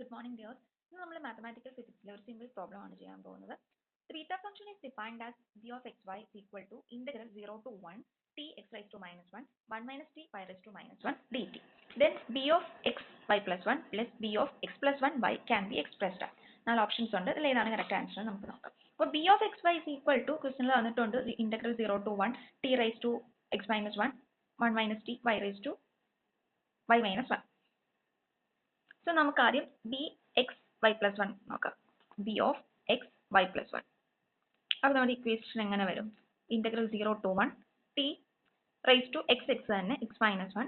Good morning, dears. Now, we mathematical physics simple problem. Theta function is defined as b of xy is equal to integral 0 to 1 t x raised to minus 1 1 minus t y raised to minus 1 dt. Then b of xy plus 1 plus b of x plus 1 y can be expressed as. Now options ഉണ്ട് ഇതിൽ ഏതാണ് correct answer നമുക്ക് നോക്കാം. അപ്പോൾ b of xy is equal to ക്വസ്റ്റ്യനിൽ തന്നിട്ടുണ്ട് integral 0 to 1 t raised to x minus 1 1 minus t y raised to y minus 1. So നമുക്ക് ആദ്യം b x y plus 1 നോക്കാം. b of x y plus 1. അപ്പോൾ നമ്മുടെ ഇക്വേഷൻ എങ്ങനെ വരും? Integral 0 to 1 t raised to x തന്നെ x minus 1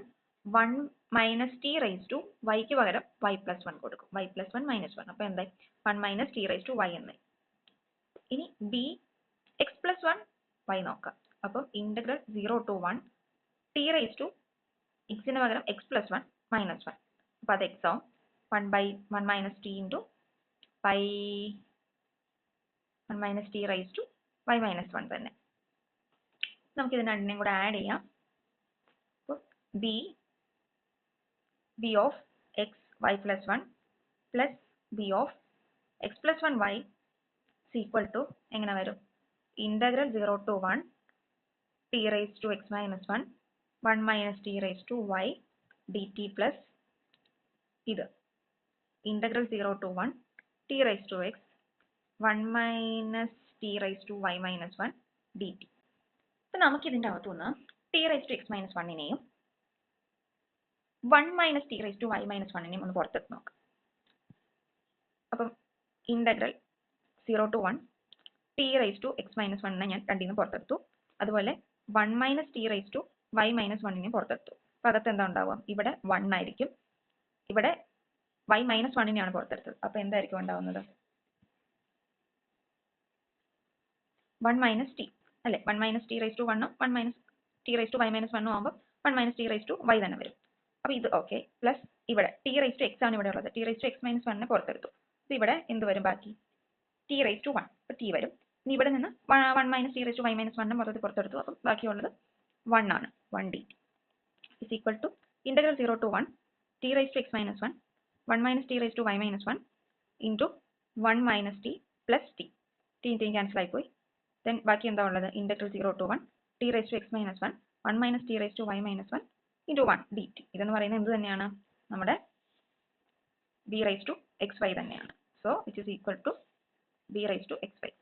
1 minus t raised to y ക്ക് പകരം y plus 1 കൊടുക്കും. y plus 1 minus 1. അപ്പോൾ എന്തായി? 1 minus t raised to y എന്നായി. ഇനി b x plus 1 y നോക്കാം. അപ്പോൾ integral 0 to 1 t raised to x ന് പകരം x plus 1 minus 1. അപ്പോൾ അത് x ആവും 1 by 1 minus t into by 1 minus t raised to y minus 1 തന്നെ. നമുക്ക് ഇതിനെ രണ്ടിനെയും കൂടെ ആഡ് ചെയ്യാം. b of x y plus 1 plus b of x plus 1 y is equal to എങ്ങനെ വരും? Integral 0 to 1 t raised to x minus 1 1 minus t raised to y dt plus ഇത് integral 0 to 1 t raised to x 1 minus t raised to y minus 1 dt. അപ്പോൾ നമുക്ക് ഇതിന്റെ അകത്തുനിന്ന് t raised to x minus 1 നെയും 1 minus t raised to y minus 1 നെയും ഒന്ന് പുറത്തെടുത്ത് നോക്കാം. അപ്പം integral 0 to 1 t raised to x minus 1 നെ ഞാൻ രണ്ടിൽ നിന്ന് പുറത്തെടുത്തു. അതുപോലെ 1 minus t raised to y minus 1 നെയും പുറത്തെടുത്തു. അപ്പോൾ അകത്ത് എന്താ ഉണ്ടാവുക? ഇവിടെ 1 ആയിരിക്കും. ഇവിടെ y minus 1 നെയാണ് പുറത്തെടുത്തത്. അപ്പോൾ എന്തായിരിക്കും ഉണ്ടാവുന്നത്? 1 minus t അല്ലേ? 1 minus t raised to 1 1 minus t raised to y minus 1 ആകുമ്പോൾ 1 minus t raised to y തന്നെ വരും. അപ്പോൾ ഇത് ഓക്കെ പ്ലസ് ഇവിടെ t raised to x ആണ് ഇവിടെ ഉള്ളത്. t raised to x minus 1 നെ പുറത്തെടുത്തു. അപ്പോൾ ഇവിടെ എന്ത് വരും ബാക്കി? t raised to 1. അപ്പോൾ t വരും. ഇനി ഇവിടെ നിന്ന് 1 minus t raised to y minus 1 നെ മൊത്തത്തിൽ പുറത്തെടുത്തു. അപ്പോൾ ബാക്കിയുള്ളത് 1 ആണ്. 1 dt is equal to integral 0 to 1 t raised to x minus 1 1 minus t raised to y minus 1 into 1 minus t plus t. t cancel ആയിപ്പോയി. Then ബാക്കി എന്താ ഉള്ളത്? Integral 0 to 1 t raised to x minus 1 1 minus t raised to y minus 1 into 1 dt. ഇതെന്ന് പറയുന്നത് എന്ത് തന്നെയാണ്? നമ്മുടെ b raised to xy തന്നെയാണ്. So which is equal to b raised to xy.